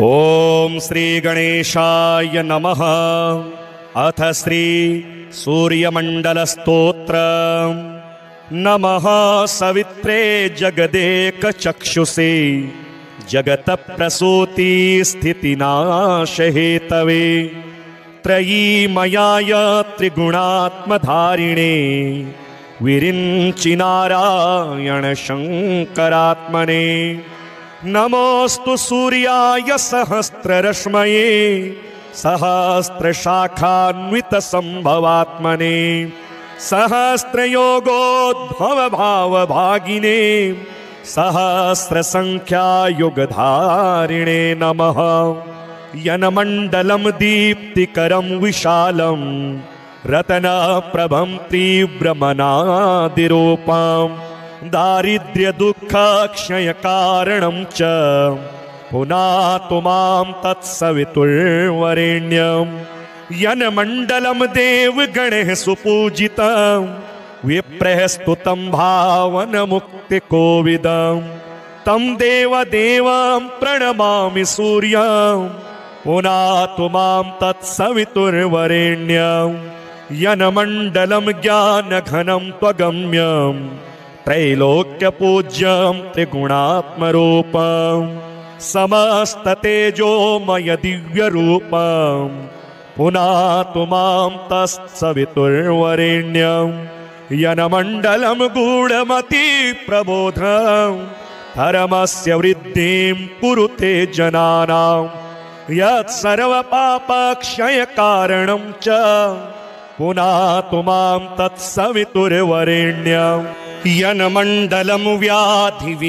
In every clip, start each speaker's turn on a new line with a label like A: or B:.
A: ओम श्री गणेशाय नमः। अथ श्री सूर्यमंडलस्तोत्र। नमः सवित्रे जगदेकचक्षुषे जगतप्रसूति स्थितिनाशहेतवे त्रयीमयाय त्रिगुणात्मधारिणे विरिञ्चि नारायण शंकरात्मने। नमोस्तु सूर्याय सहस्ररश्मये सहस्रशाखान्वितसंभवात्मने सहस्रयोगोद्भवभावभागिने सहस्रसंख्यायुगधारिणे नमः। यन्मण्डलं दीप्तिकरं विशालं रत्नप्रभं तीव्रमनादिरूपं दारिद्र्यदुःखक्षयकारणं च पुनातु मां तत्सवितुर्वरेण्यं। यन्मण्डलं देवगणैः सुपूजितं विप्रैः स्तुतं भावनमुक्तिकोविदं तं देवदेवं प्रणमामि सूर्यं पुनातु मां तत्सवितुर्वरेण्यं। यन्मण्डलं ज्ञानघनं त्वगम्यं त्रैलोक्यपूज्यं त्रिगुणात्मरूपं समस्ततेजोमय दिव्यरूपं पुनातु मां तत्सवितुर्वरेण्यं। यन्मण्डलं गूढमतिप्रबोधं धर्मस्य वृद्धिं कुरुते जनानां यत्सर्वपापक्षयकारणं च पुनातु मां तत्सवितुर्वरेण्यं। यन्मण्डलं व्याधिविनाशदक्षं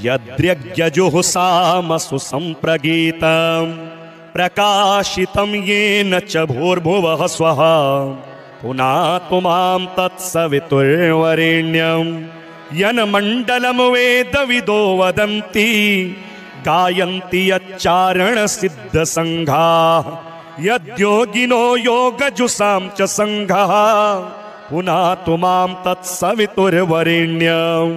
A: यद्यज्ञजुहुसामसु सम्प्रगीतं प्रकाशितं येन च भूर्भुवः स्वः पुनातु मां तत्सवितुर्वरेण्यं। यन्मण्डलं वेदविदो वदन्ति गायन्ति यच्चारणसिद्धसङ्घाः यद्योगिनो योगजुषां च सङ्घः पुनातु मां तत्सवितुर्वरेण्यं।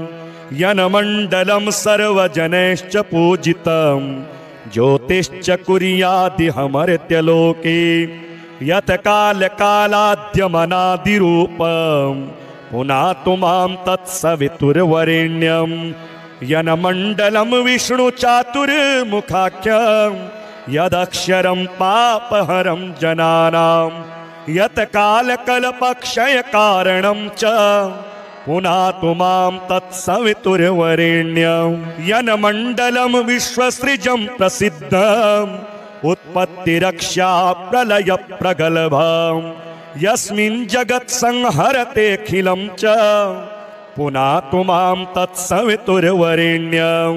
A: यन्मण्डलं सर्वजनैश्च पूजितं ज्योतिश्च कुर्यादिहमर्त्यलोके यत्कालकालाद्यमनादिरूपं पुनातु मां तत्सवितुर्वरेण्यं। यन्मण्डलं विष्णुचातुर्मुखाख्यं यदक्षरं पापहरं जनानां यत्कालकल्पक्षयकारणं च पुनातु मां तत्सवितुर्वरेण्यं। यन्मण्डलं विश्वसृजं प्रसिद्धम् उत्पत्तिरक्षा प्रलयप्रगल्भं यस्मिन् जगत्संहरतेऽखिलं च पुनातु मां तत्सवितुर्वरेण्यं।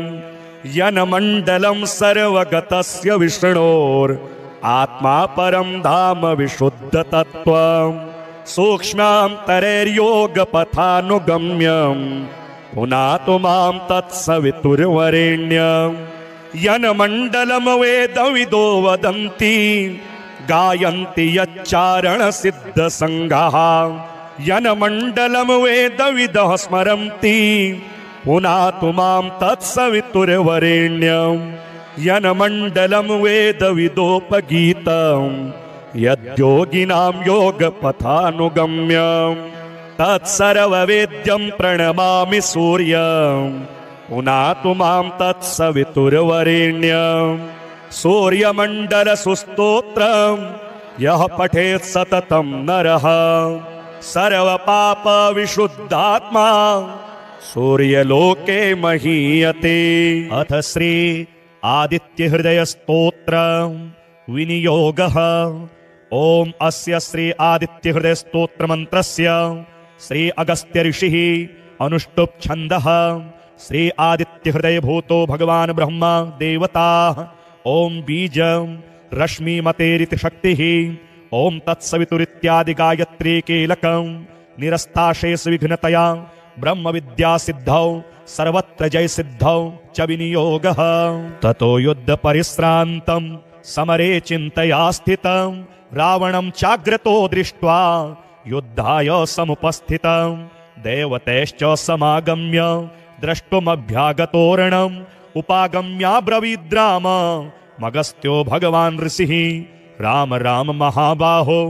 A: यन्मण्डलं सर्वगतस्य विष्णोरात्मा परं धाम विशुद्धतत्त्वं सूक्ष्मान्तरैर्योगपथानुगम्यं पुनातु मां तत्सवितुर्वरेण्यं। यन्मण्डलं वेदविदो वदन्ति गायन्ति यच्चारणसिद्धसङ्घाः यन्मण्डलं वेदविदः स्मरन्ति पुनातु मां तत्सवितुर्वरेण्यं। यन्मण्डलं वेदविदोपगीतं यद्योगिनां योगपथानुगम्यं तत्सर्ववेद्यं प्रणमामि सूर्यं पुनातु मां तत्सवितुर्वरेण्यं। सूर्यमण्डलसुस्तोत्रं यः पठेत् सततं नरः सर्वपापविशुद्धात्मा सूर्यलोके महीयते। अथ श्री आदित्यहृदयस्तोत्र विनियोगः। ओम अस्य श्री आदित्यहृदयस्तोत्रमन्त्रस्य श्री अगस्त्य ऋषिः अनुष्टुप् छन्दः। श्री आदित्यहृदयभूतो भगवान् ब्रह्मा देवताः। ओम बीजं रश्मिमतेरिति शक्तिः। ओम तत्सवितुरित्यादि गायत्री कीलकं निरस्ताशेष विघ्नतया ब्रह्म विद्या सिद्धौ सर्वत्र जय सिद्धौ च विनियोगः। ततो युद्ध परिश्रान्तं समरे चिन्तया स्थितं रावणं चाग्रतो दृष्ट्वा युद्धाय समुपस्थितं देवतैश्च समागम्य द्रष्टुमभ्यागतोरणं उपागम्याब्रवीद्राम मगस्त्यो भगवान् ऋषिः राम राम महाबाहो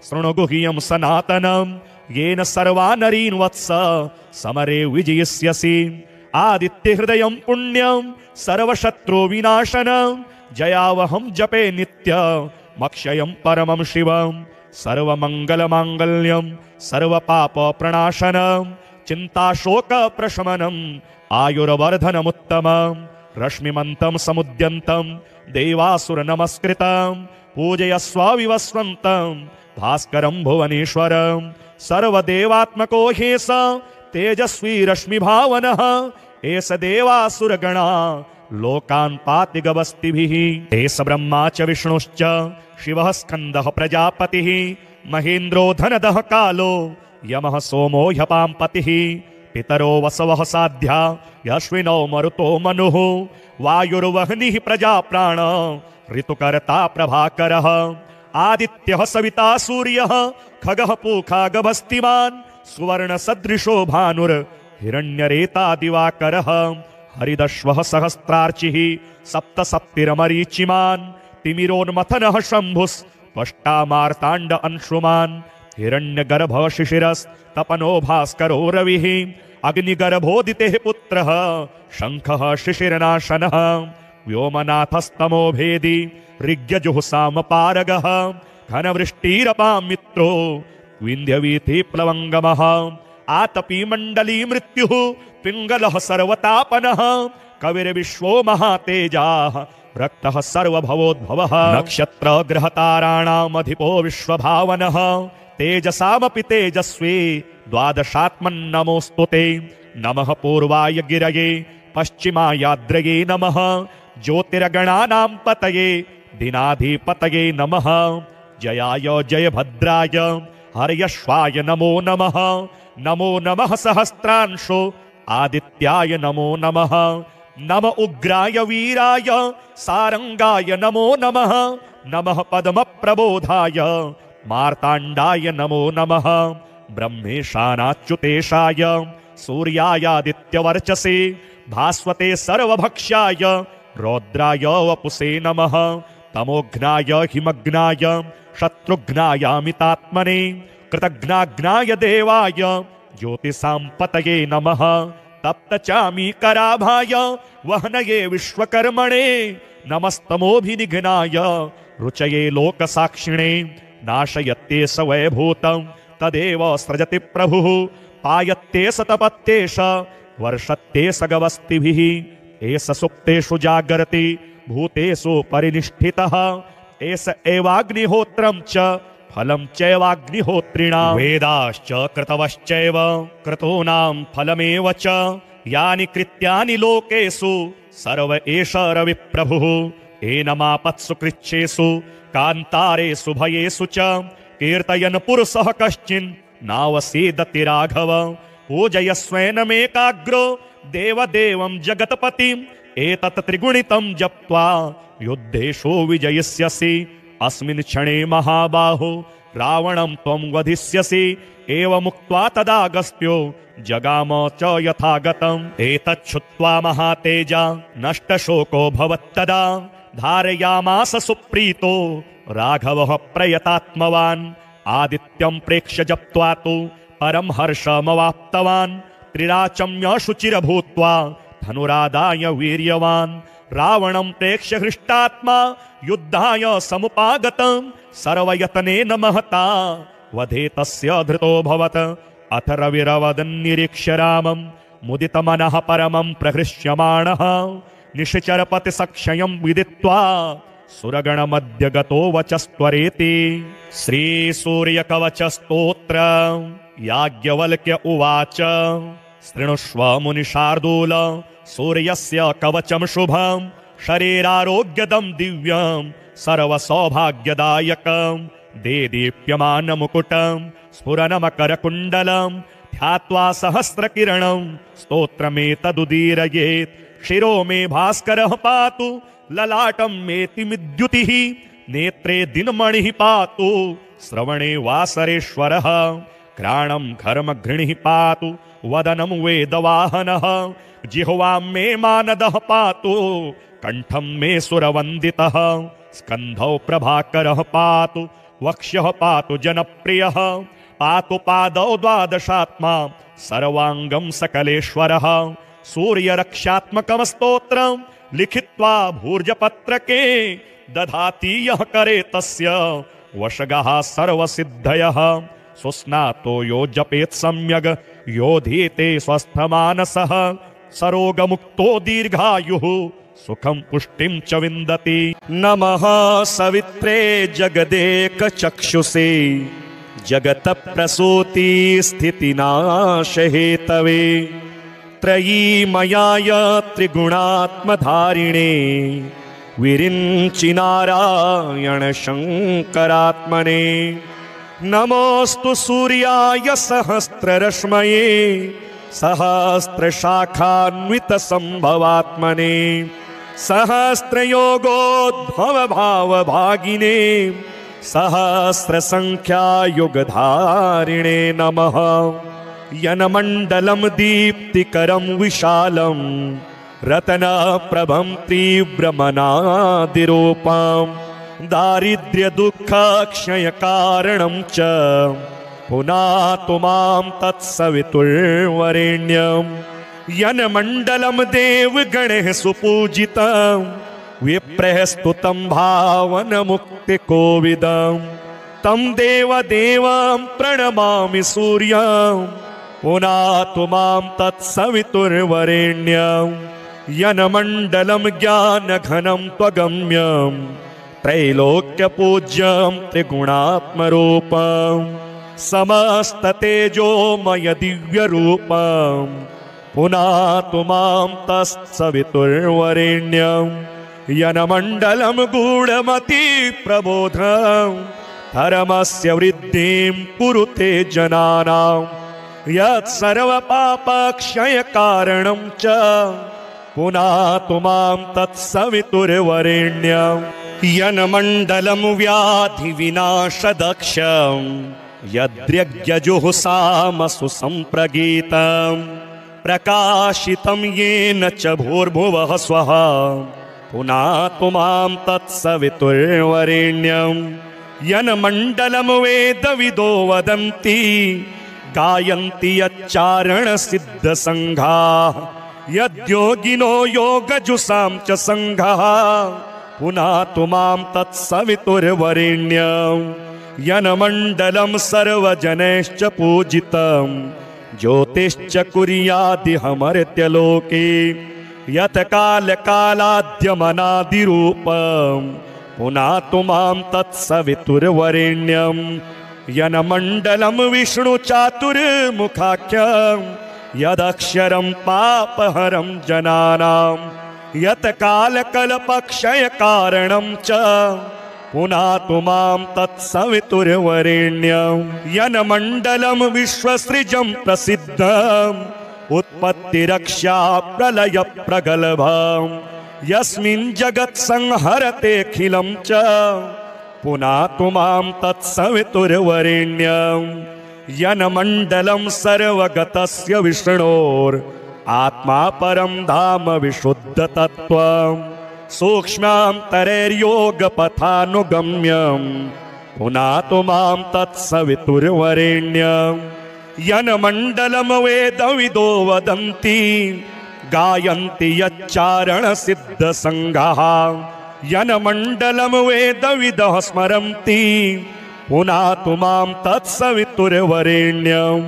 A: शृणु गुह्यं सनातनं येन सर्वा नरीन् वत्स समरे विजयिष्यसि आदित्य हृदयं पुण्यं सर्वशत्रु विनाशनं जयावहं जपे नित्य मक्षयं परमं शिवं सर्वमंगल मांगल्यं सर्वपाप प्रणाशनं चिंताशोक प्रशमनं आयुर्वर्धनमुत्तमं रश्मिमन्तं समुद्यन्तं देवासुर नमस्कृतं पूजयस्व विवस्वन्तं भास्करं भुवनेश्वरं सर्वदेवात्मको ह्येष तेजस्वी रश्मिभावनः एष देवासुरगणा लोकान् पाति गवस्तिभिः एष ब्रह्मा च विष्णुश्च शिवः स्कन्दः प्रजापतिः महेन्द्रो धनदः कालो यमः सोमो ह्यपाम्पतिः पितरो वसवः साध्या यश्विनो मरुतो मनुः वायुर्वह्निः प्रजाप्राण ऋतुकर्ता प्रभाकरः आदित्यः सविता सूर्यः खगः पूखा गभस्तिमान् सुवर्णसदृशो भानुर्हिरण्यरेता दिवाकरः हरिदश्वः सहस्रार्चिः सप्तसप्तिरमरीचिमान् तिमिरोन्मथनः शम्भुस्त्वष्टा मार्ताण्ड अंशुमान् हिरण्यगर्भः शिशिरस्तपनो भास्करो रविः अग्निगर्भोदितेः पुत्रः शङ्खः शिशिरनाशनः व्योमनाथस्तमो भेदी ऋग्यजुःसामपारगः घनवृष्टिरपां मित्रो विन्ध्यवीथि प्लवङ्गमः आतपी मण्डली मृत्युः पिङ्गलः सर्वतापनः कविर्विश्वो महातेजाः रक्तः सर्वभवोद्भवः नक्षत्र ग्रहताराणामधिपो विश्वभावनः तेजसामपि तेजस्वी द्वादशात्मन्नमोऽस्तु ते नमः पूर्वाय गिरये पश्चिमायाद्रये नमः ज्योतिर्गणानां पतये दिनाधिपतये नमः जयाय जयभद्राय हर्यश्वाय नमो नमः नमो नमः सहस्रांशो आदित्याय नमो नमः नम उग्राय वीराय सारंगाय नमो नमः नमः पद्मप्रबोधाय मार्ताण्डाय नमो नमः ब्रह्मेशानाच्युतेशाय सूर्यायादित्यवर्चसे भास्वते सर्वभक्ष्याय रौद्राय वपुषे नमः तमोघ्नाय हिमग्नाय शत्रुघ्नायामितात्मने कृतघ्नाघ्नाय देवाय ज्योतिषां पतये नमः तप्तचामीकराभाय वहनये विश्वकर्मणे नमस्तमोभिनिघ्नाय रुचये लोकसाक्षिणे नाशयत्ते स वैभूतं तदेव सृजति प्रभुः पायत्ते स तपत्ते स वर्षत्ते स गवस्तिभिः एष सुप्तेषु जागर्ति भूतेषु परिनिष्ठितः एष एवाग्निहोत्रं च फलं चैवाग्निहोत्रिणां वेदाश्च कृतवश्चैव क्रतूनां फलमेव च यानि कृत्यानि लोकेषु सर्व एष रविप्रभुः एनमापत्सु कृच्छेषु कान्तारेषु भयेषु च कीर्तयन् पुरुषः कश्चिन् नावसीदति राघव पूजयस्वैनमेकाग्रो देवदेवं जगत्पतिम् एतत् त्रिगुणितं जप्त्वा युद्धेषु विजयिष्यसि अस्मिन् क्षणे महाबाहो रावणं त्वं वधिष्यसि एवमुक्त्वा तदागस्त्यो जगाम च यथागतम् एतच्छ्रुत्वा महातेजा नष्टशोको भवत्तदा धारयामास सुप्रीतो राघवः प्रयतात्मवान् आदित्यं प्रेक्ष्य जप्त्वा तु परं हर्षमवाप्तवान् त्रिराचम्य शुचिरभूत्वा धनुरादाय वीर्यवान् रावणं प्रेक्ष्य हृष्टात्मा युद्धाय समुपागतं सर्वयतनेन महता वधे तस्य धृतोऽभवत् अथ रविरवदन्निरीक्ष्य रामं मुदितमनः परमं प्रहृष्यमाणः निशिचरपतिसक्षयं विदित्वा सुरगणमध्य गतो वचस्त्वरेति श्रीसूर्यकवचस्तोत्र याज्ञवल्क्य उवाच शृणुष्व मुनिशार्दूल सूर्यस्य कवचं शुभं शरीरारोग्यदं दिव्यं सर्वसौभाग्यदायकं देदीप्यमानमुकुटं स्फुरनमकरकुण्डलं ध्यात्वा सहस्रकिरणं स्तोत्रमेतदुदीरयेत् शिरो मे भास्करः पातु ललाटं मेतिमिद्युतिः नेत्रे दिनमणिः पातु श्रवणे वासरेश्वरः घ्राणं घर्मघृणिः पातु वदनं वेदवाहनः जिह्वां मे मानदः पातु कण्ठं मे सुरवन्दितः स्कन्धौ प्रभाकरः पातु वक्ष्यः पातु जनप्रियः पातु पादौ द्वादशात्मा सर्वाङ्गं सकलेश्वरः सूर्यरक्षात्मकं स्तोत्रं लिखित्वा भूर्जपत्रके दधाति यः करे तस्य वशगः सर्वसिद्धयः सुस्नातो यो जपेत् सम्यग् योधीते स्वस्थमानसः सरोगमुक्तो दीर्घायुः सुखं पुष्टिं च विन्दति। नमः सवित्रे जगदेकचक्षुषे जगतप्रसूति स्थितिनाशहेतवे त्रयीमयाय त्रिगुणात्मधारिणे विरिञ्चि नारायण शङ्करात्मने नमोऽस्तु सूर्याय सहस्ररश्मये सहस्रशाखान्वितसम्भवात्मने सहस्रयोगोद्भवभावभागिने सहस्रसङ्ख्यायुगधारिणे नमः। यनमण्डलं दीप्तिकरं विशालं रत्नप्रभं तीव्रमनादिरूपं दारिद्र्यदुःखक्षयकारणं च पुनातु मां तत्सवितुर्वरेण्यं यनमण्डलं देवगणैः सुपूजितं विप्रैः स्तुतं भावनमुक्तिकोविदं तं देवदेवं प्रणमामि सूर्यं पुनातु मां तत्सवितुर्वरेण्यं यनमण्डलं ज्ञानघनं त्वगम्यं त्रैलोक्यपूज्यं त्रिगुणात्मरूपं समस्ततेजोमय दिव्यरूपं पुनातु मां तत्सवितुर्वरेण्यं यनमण्डलं गूढमति प्रबोधं धर्मस्य वृद्धिं कुरुते जनानां यत्सर्वपापक्षयकारणं च पुनातु मां तत्सवितुर्वरेण्यं यन्मण्डलं व्याधिविनाशदक्षं यद्यज्ञजुहुसामसु सम्प्रगीतं प्रकाशितं येन च भूर्भुवः स्वः पुनातु मां तत्सवितुर्वरेण्यं यन्मण्डलं वेदविदो वदन्ति गायन्ति यच्चारणसिद्धसङ्घाः यद्योगिनो योगजुषां च सङ्घः पुनातु मां तत्सवितुर्वरेण्यं यन्मण्डलं सर्वजनैश्च पूजितं ज्योतिश्च कुर्यादिहमर्त्यलोके यत्कालकालाद्यमनादिरूपं पुनातु मां तत्सवितुर्वरेण्यं यन्मण्डलं विष्णुचातुर्मुखाख्यं यदक्षरं पापहरं जनानां यत्कालकल्पक्षयकारणं च पुनातु मां तत्सवितुर्वरेण्यं यन्मण्डलं विश्वसृजं प्रसिद्धम् उत्पत्तिरक्षा प्रलयप्रगल्भं यस्मिन् जगत्संहरतेऽखिलं च पुनातु मां तत्सवितुर्वरेण्यं यन्मण्डलं सर्वगतस्य विष्णोरात्मा परं धाम विशुद्धतत्त्वं सूक्ष्मान्तरैर्योगपथानुगम्यं पुनातु मां तत्सवितुर्वरेण्यं यन्मण्डलं वेदविदो वदन्ति गायन्ति यच्चारणसिद्धसङ्घः यन्मण्डलं वेदविदः स्मरन्ति पुनातु मां तत्सवितुर्वरेण्यं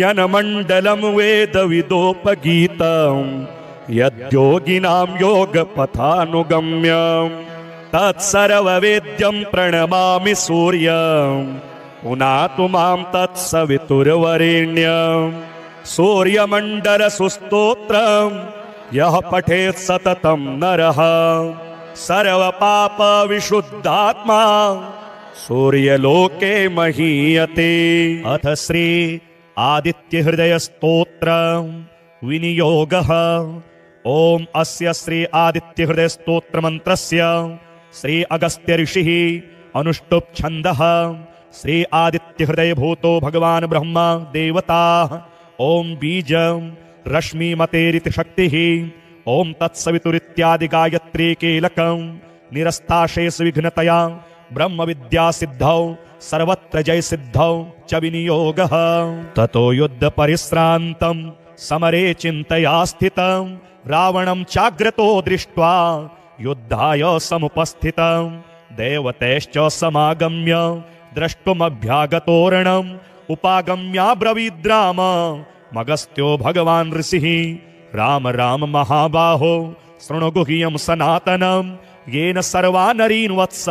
A: यन्मण्डलं वेदविदोपगीतं यद्योगिनां योगपथानुगम्यं तत्सर्ववेद्यं प्रणमामि सूर्यं पुनातु मां तत्सवितुर्वरेण्यं सूर्यमण्डलसुस्तोत्रं यः पठेत् सततं नरः सर्वपापविशुद्धात्मा सूर्यलोके महीयते। अथ श्री आदित्यहृदयस्तोत्रं विनियोगः। ओम अस्य श्री आदित्यहृदयस्तोत्रमन्त्रस्य श्री अगस्त्य ऋषिः अनुष्टुप् छन्दः। श्री आदित्यहृदयभूतो भगवान् ब्रह्मा देवता। ओम बीजं रश्मिमतेरिति शक्तिः। ॐ तत्सवितुरित्यादि गायत्री कीलकं निरस्ताशेषु विघ्नतया ब्रह्मविद्यासिद्धौ सर्वत्र जयसिद्धौ च विनियोगः। ततो युद्धपरिश्रान्तं समरे चिन्तया स्थितं रावणं चाग्रतो दृष्ट्वा युद्धाय समुपस्थितं। देवतैश्च समागम्य द्रष्टुमभ्यागतोरणम् उपागम्याब्रवीद्राम मगस्त्यो भगवान् ऋषिः। राम राम महाबाहो शृणु गुह्यं सनातनं येन सर्वा नरीन् वत्स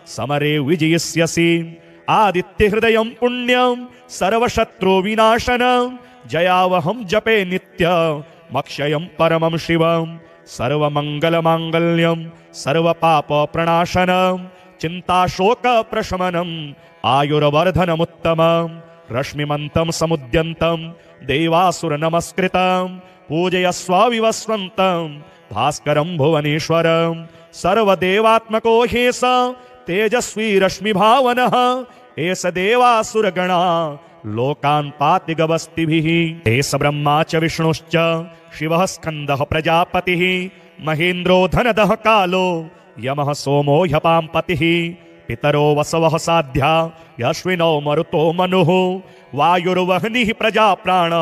A: समरे विजयिष्यसि। आदित्यहृदयं पुण्यं सर्वशत्रुविनाशनं जयावहं जपे नित्यमक्षयं परमं शिवं। सर्वमङ्गलमाङ्गल्यं सर्वपापप्रणाशनं चिन्ताशोकप्रशमनम् आयुर्वर्धनमुत्तमं। रश्मिमन्तं समुद्यन्तं देवासुरनमस्कृतं पूजयस्व विवस्वन्तं भास्करं भुवनेश्वरं। सर्वदेवात्मको ह्येष तेजस्वी रश्मिभावनः एष देवासुरगणा लोकान् पाति गवस्तिभिः। एष ब्रह्मा च विष्णुश्च शिवः स्कन्दः प्रजापतिः महेन्द्रो धनदः कालो यमः सोमो ह्यपाम्पतिः। पितरो वसवः साध्या यश्विनो मरुतो मनुः वायुर्वह्निः प्रजाप्राण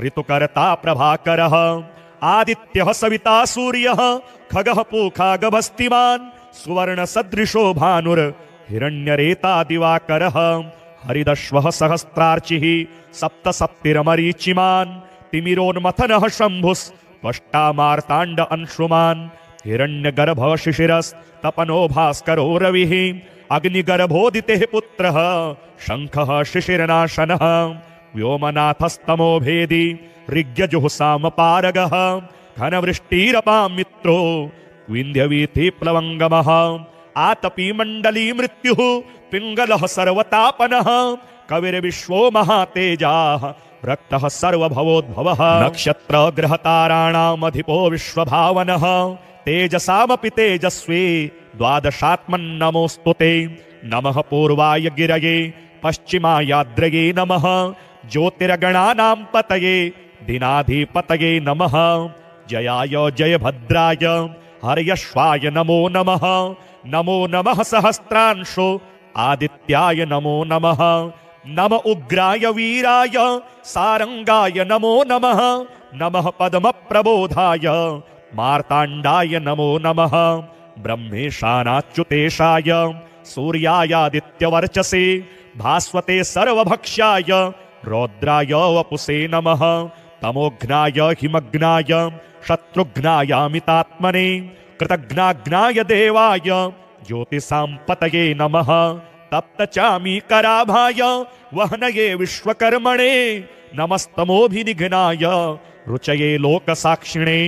A: ऋतुकर्ता प्रभाकरः। आदित्यः सविता सूर्यः खगः पूखा गभस्तिमान् सुवर्णसदृशो भानुर्हिरण्यरेता दिवाकरः। हरिदश्वः सहस्रार्चिः सप्तसप्तिरमरीचिमान् तिमिरोन्मथनः शम्भुस्त्वष्टा मार्ताण्ड अंशुमान्। हिरण्यगर्भः शिशिरस्तपनो भास्करो रविः अग्निगर्भोदितेः पुत्रः शङ्खः शिशिरनाशनः। व्योमनाथस्तमो भेदी ऋग्यजुःसामपारगः घनवृष्टिरपां मित्रो विन्ध्यवीथिप्लवङ्गमः। आतपी मण्डली मृत्युः पिङ्गलः सर्वतापनः कविर्विश्वो महातेजाः रक्तः सर्वभवोद्भवः। नक्षत्रग्रहताराणामधिपो विश्वभावनः तेजसामपि तेजस्वी द्वादशात्मन्नमोऽस्तु ते। नमः पूर्वाय गिरये पश्चिमायाद्रये नमः ज्योतिर्गणानां पतये दिनाधिपतये नमः। जयाय जयभद्राय हर्यश्वाय नमो नमः। नमो नमः सहस्रांशो आदित्याय नमो नमः। नम उग्राय वीराय सारंगाय नमो नमः। नमः पद्मप्रबोधाय मार्ताण्डाय नमो नमः। ब्रह्मेशानाच्युतेशाय सूर्यायादित्यवर्चसे भास्वते सर्वभक्ष्याय रौद्राय वपुषे नमः। तमोघ्नाय हिमग्नाय शत्रुघ्नायामितात्मने कृतघ्नाग्नाय देवाय ज्योतिषां पतये नमः। तप्तचामीकराभाय वह्नये विश्वकर्मणे नमस्तमोभिनिघ्नाय रुचये लोकसाक्षिणे।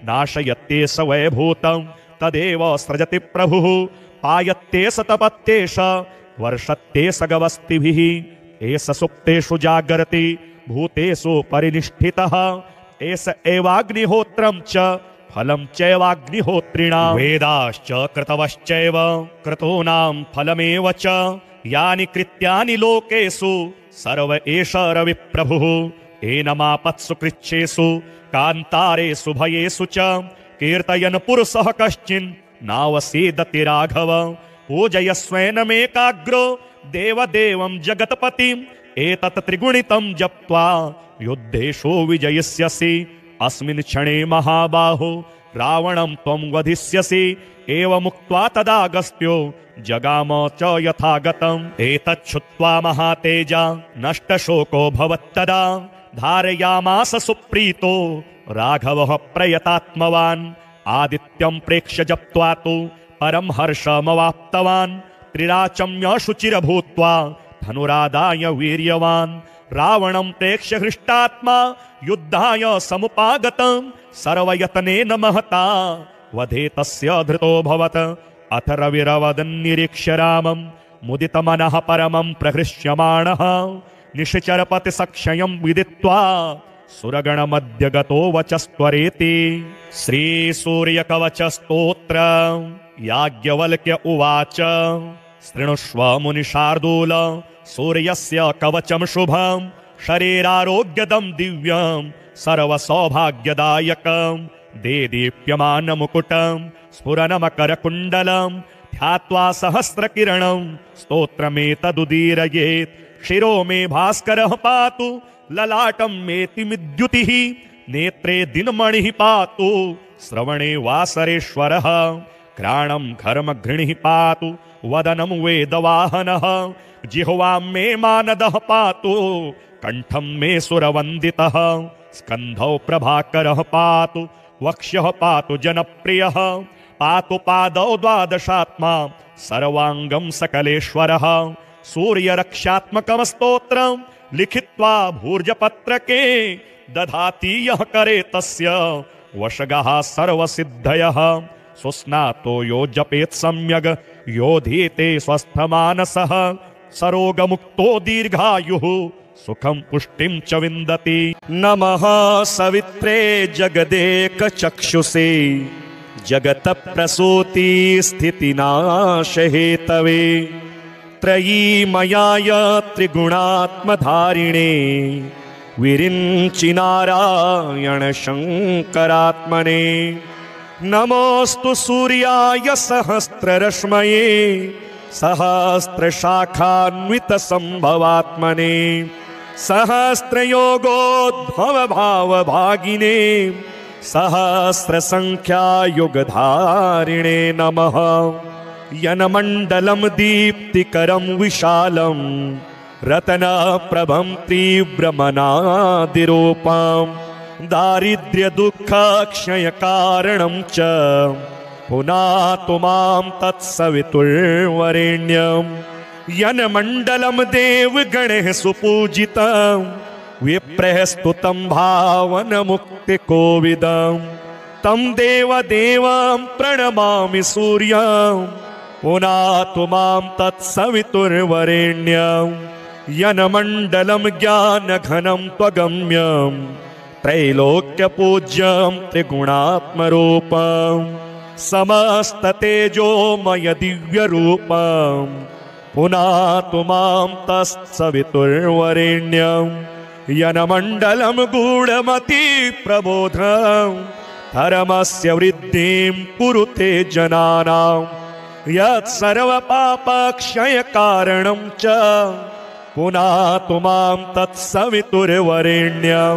A: नाशयत्येष वैभूतं तदेव सृजति प्रभुः पायत्येष तपत्येष वर्षत्येष गवस्तिभिः। एष सुप्तेषु जागर्ति भूतेषु परिनिष्ठितः एष एवाग्निहोत्रं च फलं चैवाग्निहोत्रिणां। वेदाश्च कृतवश्चैव क्रतूनां फलमेव च यानि कृत्यानि लोकेषु सर्व एष रविप्रभुः। एनमापत्सु कृच्छेषु कान्तारेषु भयेषु च कीर्तयन् पुरुषः कश्चिन् नावसीदति राघव। पूजयस्वैनमेकाग्रो देवदेवं जगत्पतिम् एतत् त्रिगुणितं जप्त्वा युद्धेषु विजयिष्यसि। अस्मिन् क्षणे महाबाहो रावणं त्वं वधिष्यसि। एवमुक्त्वा तदागस्त्यो जगाम च यथागतम्। एतच्छुत्वा महातेजा नष्टशोको भवत्तदा धारयामास सुप्रीतो राघवः प्रयतात्मवान्। आदित्यं प्रेक्ष्य जप्त्वा तु परं हर्षमवाप्तवान्। त्रिराचम्य शुचिरभूत्वा धनुरादाय वीर्यवान्। रावणं प्रेक्ष्य हृष्टात्मा युद्धाय समुपागतं सर्वयतनेन महता वधे तस्य धृतोऽभवत्। अथ रविरवदन्निरीक्ष्य रामं मुदितमनः परमं प्रहृष्यमाणः निशिचरपतिसक्षयं विदित्वा सुरगणमध्य गतो वचस्त्वरेति। श्रीसूर्यकवचस्तोत्र याज्ञवल्क्य उवाच शृणुष्व मुनिशार्दूल सूर्यस्य कवचं शुभं शरीरारोग्यदं दिव्यं सर्वसौभाग्यदायकं देदीप्यमानमुकुटं स्फुरनमकरकुण्डलं ध्यात्वा सहस्रकिरणं स्तोत्रमेतदुदीरयेत्। शिरो मे भास्करः पातु ललाटं मेतिमिद्युतिः नेत्रे दिनमणिः पातु श्रवणे वासरेश्वरः। घ्राणं घर्मघृणिः पातु वदनं वेदवाहनः। जिह्वां मे मानदः पातु कण्ठं मे सुरवन्दितः। स्कन्धौ प्रभाकरः पातु वक्ष्यः पातु जनप्रियः। पातु पादौ द्वादशात्मा सर्वाङ्गं सकलेश्वरः। सूर्यरक्षात्मकं स्तोत्रं लिखित्वा भूर्जपत्रके दधाति यः करे तस्य वशगः सर्वसिद्धयः। सुस्नातो यो जपेत् सम्यग् योधीते स्वस्थमानसः। सरोगमुक्तो दीर्घायुः सुखं पुष्टिं च विन्दति। नमः सवित्रे जगदेकचक्षुषे जगत प्रसूति स्थितिनाशहेतवे। त्रयीमयाय त्रिगुणात्मधारिणे विरिञ्चि नारायण शङ्करात्मने। नमोऽस्तु सूर्याय सहस्ररश्मये सहस्रशाखान्वितसम्भवात्मने। सहस्रयोगोद्भवभावभागिने सहस्रसङ्ख्यायुगधारिणे नमः। यनमण्डलं दीप्तिकरं विशालं रत्नप्रभं तीव्रमनादिरूपं दारिद्र्यदुःखक्षयकारणं च पुनातु मां तत्सवितुर्वरेण्यं। यन्मण्डलं देवगणैः सुपूजितं विप्रस्तुतं भावनमुक्तिकोविदं। तं देवदेवं प्रणमामि सूर्यं पुनातु मां तत्सवितुर्वरेण्यं। यन्मण्डलं ज्ञानघनं त्वगम्यं त्रैलोक्यपूज्यं त्रिगुणात्मरूपं समस्ततेजोमय दिव्यरूपं पुनातु मां तत्सवितुर्वरेण्यं। यन्मण्डलं गूढमति प्रबोधं धर्मस्य वृद्धिं कुरुते जनानां। यत्सर्वपापक्षयकारणं च पुनातु मां तत्सवितुर्वरेण्यं।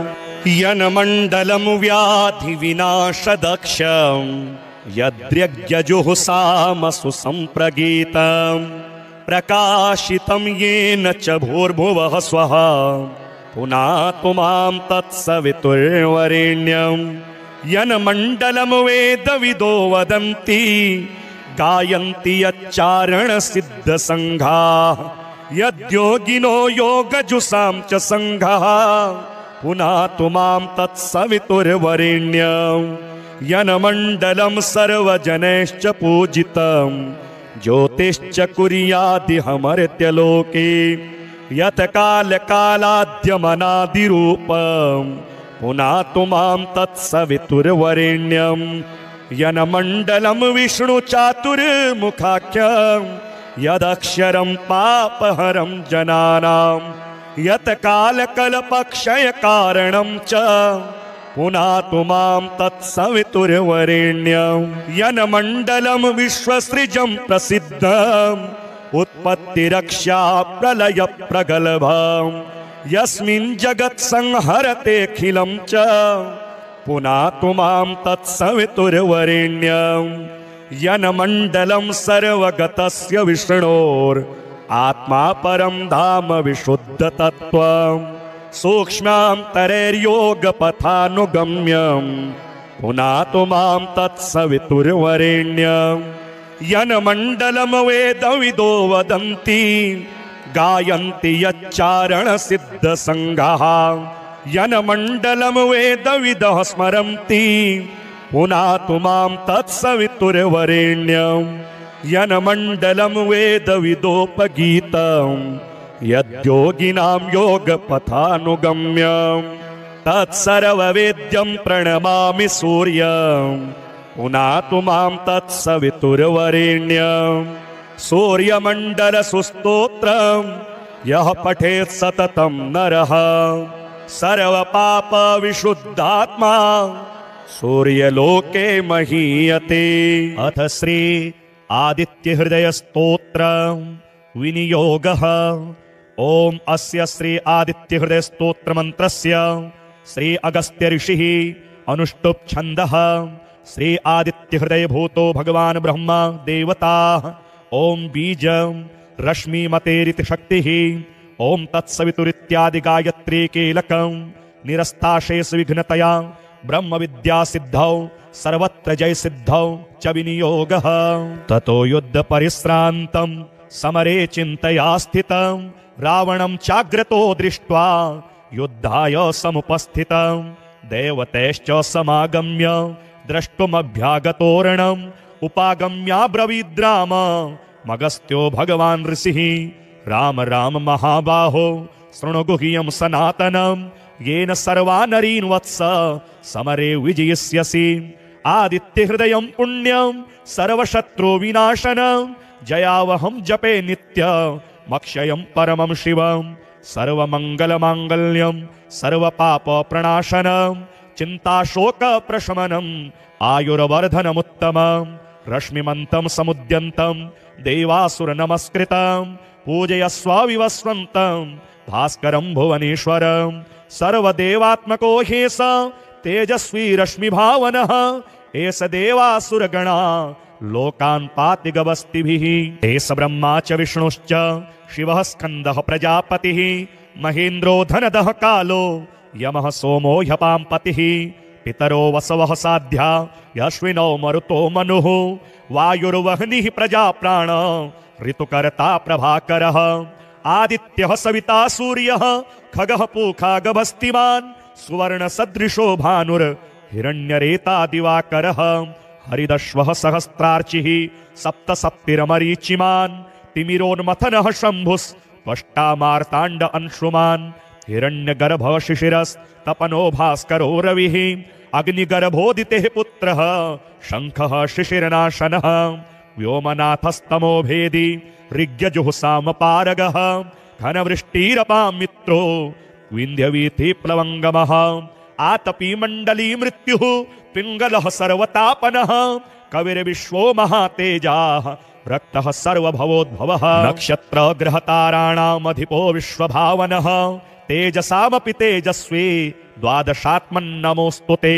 A: यन्मण्डलं व्याधिविनाशदक्षं यद्यज्ञजुहुसामसु सम्प्रगीतं प्रकाशितं येन च भूर्भुवः स्वः पुनातु मां तत्सवितुर्वरेण्यं। यन्मण्डलं वेदविदो वदन्ति गायन्ति यच्चारणसिद्धसङ्घाः यद्योगिनो योगजुषां च सङ्घः पुनातु मां तत्सवितुर्वरेण्यं। यन्मण्डलं सर्वजनैश्च पूजितं ज्योतिश्च कुर्यादिहमर्त्यलोके यत्कालकालाद्यमनादिरूपं पुनातु मां तत्सवितुर्वरेण्यं। यन्मण्डलं विष्णुचातुर्मुखाख्यं यदक्षरं पापहरं जनानां यत्कालकल्पक्षयकारणं च पुनातु मां तत्सवितुर्वरेण्यं। यन्मण्डलं विश्वसृजं प्रसिद्धं उत्पत्तिरक्षा प्रलयप्रगल्भं यस्मिन् जगत्संहरतेऽखिलं च पुनातु मां तत्सवितुर्वरेण्यं। यन्मण्डलं सर्वगतस्य विष्णोरात्मा परं धाम विशुद्धतत्त्वं सूक्ष्मान्तरैर्योगपथानुगम्यं पुनातु मां तत्सवितुर्वरेण्यं। यन्मण्डलं वेदविदो वदन्ति गायन्ति यच्चारणसिद्धसङ्घाः यन्मण्डलं वेदविदः स्मरन्ति पुनातु मां तत्सवितुर्वरेण्यं। यन्मण्डलं वेदविदोपगीतं यद्योगिनां योगपथानुगम्यं तत्सर्ववेद्यं प्रणमामि सूर्यं पुनातु मां तत्सवितुर्वरेण्यं। सूर्यमण्डलसुस्तोत्रं यः पठेत् सततं नरः सर्वपाप विशुद्धात्मा सूर्यलोके महीयते। अथ श्री आदित्य हृदय स्तोत्र विनियोगः। ओम अस्य श्री आदित्य हृदय स्तोत्र मंत्रस्य श्री अगस्त्य ऋषिः अनुष्टुप् छन्दः। श्री आदित्य हृदय भूतो भगवान ब्रह्मा देवता। ओम बीज रश्मि मतेरिति शक्तिः। ओम तत्सवितुरित्यादि गायत्री कीलकं निरस्ताशेष विघ्नतया ब्रह्म विद्या सिद्धौ सर्वत्र जय सिद्धौ च विनियोगः। ततो युद्ध परिश्रान्तं समरे चिन्तया स्थितं रावणं चाग्रतो दृष्ट्वा युद्धाय समुपस्थितं देवतैश्च समागम्य द्रष्टुमभ्यागतोरणम् उपागम्याब्रवीद्राम मगस्त्यो भगवान् ऋषिः। राम राम महाबाहो शृणु गुह्यं सनातनं येन सर्वा नरीन् वत्स समरे विजयिष्यसि। आदित्य हृदयं पुण्यं सर्वशत्रु विनाशनं जयावहं जपे नित्यमक्षयं परमं शिवं। सर्वमङ्गलमाङ्गल्यं सर्वपापप्रणाशनं चिन्ताशोकप्रशमनम् आयुर्वर्धनमुत्तमं। रश्मिमन्तं समुद्यन्तं देवासुरनमस्कृतं पूजयस्व विवस्वन्तं भास्करं भुवनेश्वरं। सर्वदेवात्मको ह्येष तेजस्वी रश्मिभावनः एष देवासुरगणा लोकान् पाति गवस्तिभिः। एष ब्रह्मा च विष्णुश्च शिवः स्कन्दः प्रजापतिः महेन्द्रो धनदः कालो यमः सोमो ह्यपाम्पतिः। पितरो वसवः साध्या यश्विनो मरुतो मनुः वायुर्वह्निः प्रजाप्राण ऋतुकर्ता प्रभाकरः। आदित्यः सविता सूर्यः खगः पूखा गभस्तिमान् सुवर्णसदृशो भानुर्हिरण्यरेता दिवाकरः। हरिदश्वः सहस्रार्चिः सप्तसप्तिरमरीचिमान् तिमिरोन्मथनः शम्भुस्त्वष्टा मार्ताण्ड अंशुमान्। हिरण्यगर्भः शिशिरस्तपनो भास्करो रविः अग्निगर्भोदितेः पुत्रः शङ्खः शिशिरनाशनः। व्योमनाथस्तमो भेदी ऋग्यजुःसामपारगः घनवृष्टिरपां मित्रो विन्ध्यवीथि प्लवङ्गमः। आतपी मण्डली मृत्युः पिङ्गलः सर्वतापनः कविर्विश्वो महातेजाः रक्तः सर्वभवोद्भवः। नक्षत्रग्रहताराणामधिपो विश्वभावनः तेजसामपि तेजस्वी द्वादशात्मन्नमोऽस्तु ते।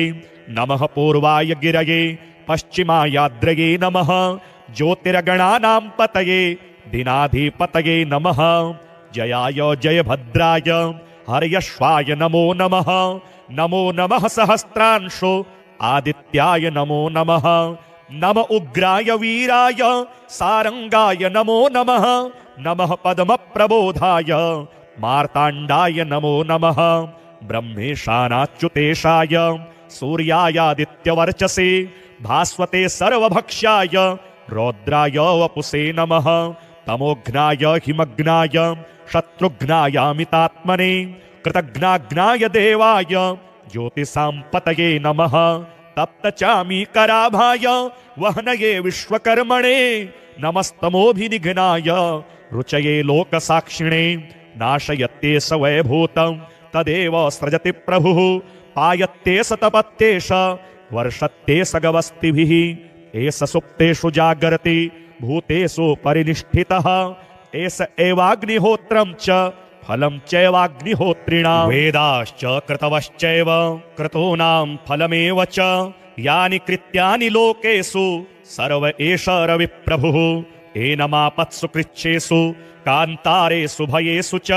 A: नमः पूर्वाय गिरये पश्चिमायाद्रये नमः ज्योतिर्गणानां पतये दिनाधिपतये नमः। जयाय जयभद्राय हर्यश्वाय नमो नमः। नमो नमः सहस्रांशो आदित्याय नमो नमः। नम उग्राय वीराय सारंगाय नमो नमः। नमः पद्मप्रबोधाय मार्ताण्डाय नमो नमः। ब्रह्मेशानाच्युतेशाय सूर्यायादित्यवर्चसे भास्वते सर्वभक्ष्याय रौद्राय वपुषे नमः। तमोघ्नाय हिमग्नाय शत्रुघ्नायामितात्मने कृतघ्नाघ्नाय देवाय ज्योतिषां पतये नमः। तप्तचामीकराभाय वह्नये विश्वकर्मणे नमस्तमोभिनिघ्नाय रुचये लोकसाक्षिणे। नाशयत्येष वैभूतं तदेव सृजति प्रभुः पायत्येष तपत्येष वर्षत्येष गवस्तिभिः। एष सुप्तेषु जागर्ति भूतेषु परिनिष्ठितः एष एवाग्निहोत्रं च फलं चैवाग्निहोत्रिणां। वेदाश्च कृतवश्चैव क्रतूनां फलमेव च यानि कृत्यानि लोकेषु सर्व एष रविप्रभुः। एनमापत्सु कृच्छेषु कान्तारेषु भयेषु च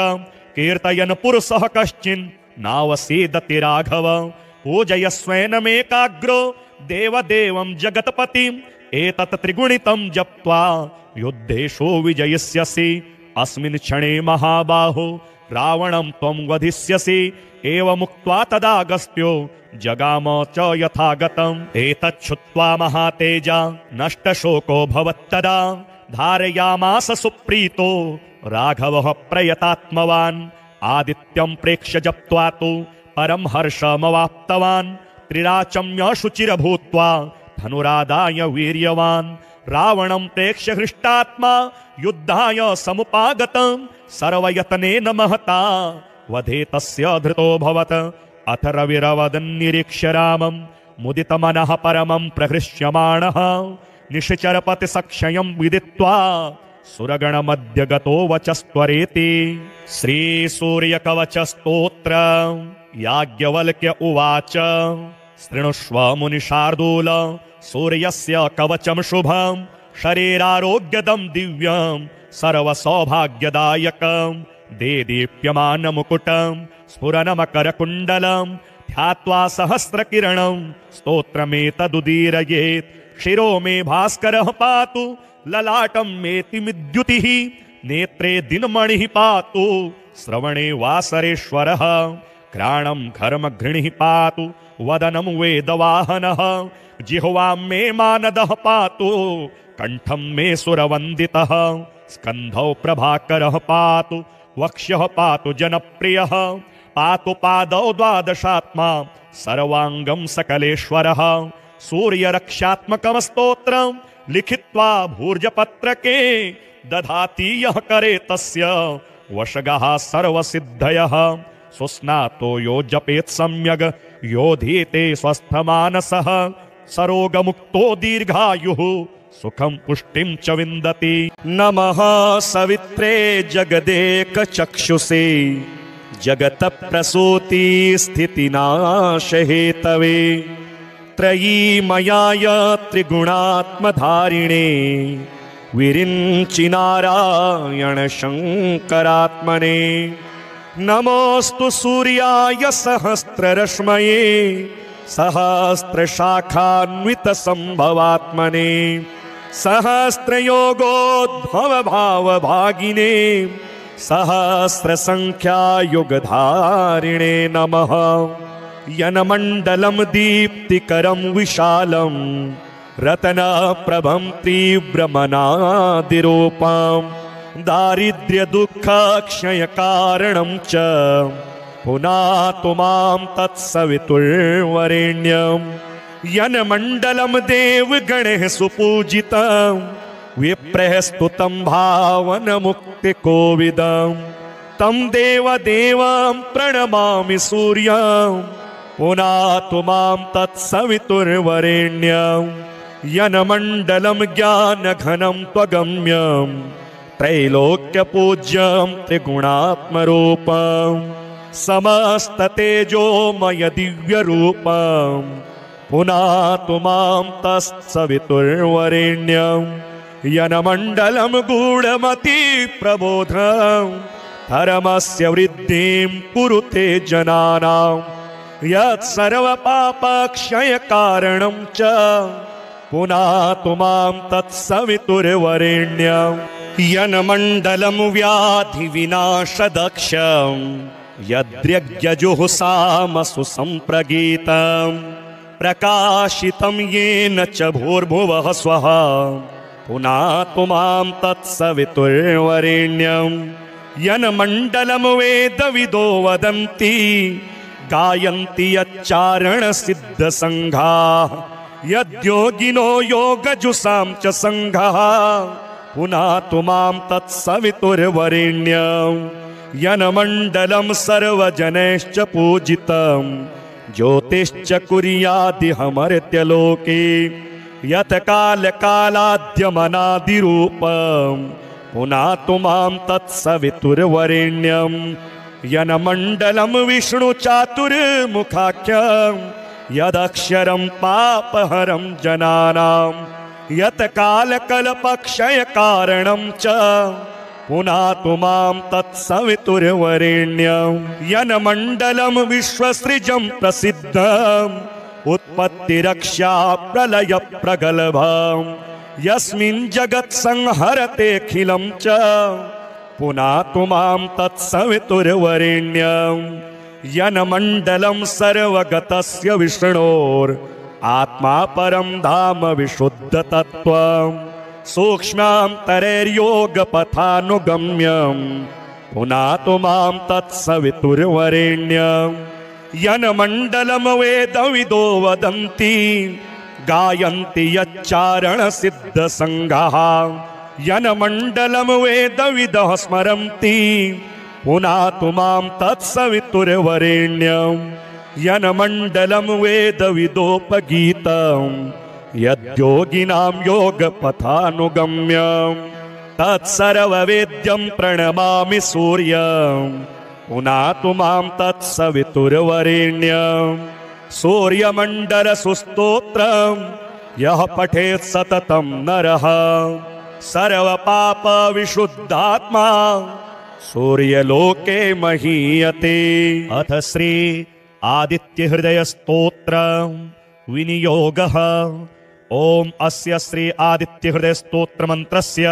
A: कीर्तयन् पुरुषः कश्चिन् नावसीदति राघव। पूजयस्वैनमेकाग्रो देवदेवं जगत्पतिम् एतत् त्रिगुणितं जप्त्वा युद्धेषु विजयिष्यसि। अस्मिन् क्षणे महाबाहो रावणं त्वं वधिष्यसि। एवमुक्त्वा तदागस्त्यो जगाम च यथागतम्। एतच्छुत्वा महातेजा नष्टशोको भवत्तदा धारयामास सुप्रीतो राघवः प्रयतात्मवान्। आदित्यं प्रेक्ष्य जप्त्वा तु परं हर्षमवाप्तवान्। त्रिराचम्य शुचिरभूत्वा धनुरादाय वीर्यवान्। रावणं प्रेक्ष्य हृष्टात्मा युद्धाय समुपागतं सर्वयतनेन महता वधे तस्य धृतोऽभवत् अथ रविरवदन्निरीक्ष्य रामं मुदितमनः परमं प्रहृष्यमाणः निशिचरपतिसक्षयं विदित्वा सुरगणमध्य गतो वचस्त्वरेति। श्रीसूर्यकवचस्तोत्र याज्ञवल्क्य उवाच शृणुष्व मुनिशार्दूल सूर्यस्य कवचं शुभं शरीरारोग्यदं दिव्यं सर्वसौभाग्यदायकं देदीप्यमानमुकुटं स्फुरनमकरकुण्डलं ध्यात्वा सहस्रकिरणं स्तोत्रमेतदुदीरयेत्। शिरो मे भास्करः पातु ललाटं मेतिमिद्युतिः नेत्रे दिनमणिः पातु श्रवणे वासरेश्वरः घ्राणं घर्मघृणिः पातु वदनं वेदवाहनः जिह्वां मे मानदः पातु कण्ठं मे सुरवन्दितः स्कन्धौ प्रभाकरः पातु वक्ष्यः पातु जनप्रियः पातु पादौ द्वादशात्मा सर्वाङ्गं सकलेश्वरः। सूर्यरक्षात्मकं स्तोत्रं लिखित्वा भूर्जपत्रके दधाति यः करे तस्य वशगः सर्वसिद्धयः। सुस्नातो यो जपेत् सम्यग् योधीते स्वस्थमानसः सरोगमुक्तो दीर्घायुः सुखं पुष्टिं च विन्दति। नमः सवित्रे जगदेकचक्षुषे जगतप्रसूति स्थितिनाशहेतवे त्रयीमयाय त्रिगुणात्मधारिणे विरिञ्चि नारायण शङ्करात्मने। नमोऽस्तु सूर्याय सहस्ररश्मये सहस्रशाखान्वितसम्भवात्मने सहस्रयोगोद्भवभावभागिने सहस्रसङ्ख्यायुगधारिणे नमः। यनमण्डलं दीप्तिकरं विशालं रत्नप्रभं तीव्रमनादिरूपं दारिद्र्यदुःखक्षयकारणं च पुनातु मां तत्सवितुर्वरेण्यं। यन्मण्डलं देवगणैः सुपूजितं विप्रैः स्तुतं भावनमुक्तिकोविदं तं देवदेवं प्रणमामि सूर्यं पुनातु मां तत्सवितुर्वरेण्यं। यन्मण्डलं ज्ञानघनं त्वगम्यं त्रैलोक्यपूज्यं त्रिगुणात्मरूपं समस्ततेजोमय दिव्यरूपं पुनातु मां तत्सवितुर्वरेण्यं। यन्मण्डलं गूढमति प्रबोधं धर्मस्य वृद्धिं कुरुते जनानां यत्सर्वपापक्षयकारणं च पुनातु मां तत्सवितुर्वरेण्यं। यन्मण्डलं व्याधिविनाशदक्षं यद्यज्ञजुहुसामसु सम्प्रगीतं प्रकाशितं येन च भूर्भुवः स्वः पुनातु मां तत्सवितुर्वरेण्यं। यन्मण्डलं वेदविदो वदन्ति गायन्ति यच्चारणसिद्धसङ्घाः यद्योगिनो योगजुषां च सङ्घः पुनातु मां तत्सवितुर्वरेण्यं। यन्मण्डलं सर्वजनैश्च पूजितं ज्योतिश्च कुर्यादिहमर्त्यलोके यत्कालकालाद्यमनादिरूपं पुनातु मां तत्सवितुर्वरेण्यं। यन्मण्डलं विष्णुचातुर्मुखाख्यं यदक्षरं पापहरं जनानां यत्कालकल्पक्षयकारणं च पुनातु मां तत्सवितुर्वरेण्यं। यन्मण्डलं विश्वसृजं प्रसिद्धम् उत्पत्तिरक्षा प्रलयप्रगल्भं यस्मिन् जगत्संहरतेऽखिलं च पुनातु मां तत्सवितुर्वरेण्यं। यन्मण्डलं सर्वगतस्य विष्णोर् आत्मा परं धाम विशुद्धतत्त्वं सूक्ष्मान्तरैर्योगपथानुगम्यं पुनातु मां तत्सवितुर्वरेण्यं। यन्मण्डलं वेदविदो वदन्ति गायन्ति यच्चारणसिद्धसङ्घाः यन्मण्डलं वेदविदः स्मरन्ति पुनातु मां तत्सवितुर्वरेण्यं यन्मण्डलं वेदविदोपगीतं यद्योगिनां योगपथानुगम्यं तत्सर्ववेद्यं प्रणमामि सूर्यं पुनातु मां तत्सवितुर्वरेण्यं सूर्यमण्डलसुस्तोत्रं यः पठेत् सततं नरः सर्वपापविशुद्धात्मा सूर्यलोके महीयते। अथ श्री आदित्य हृदय स्तोत्र विनियोगः। ओम अस्य श्री आदित्य हृदय स्तोत्र मंत्रस्य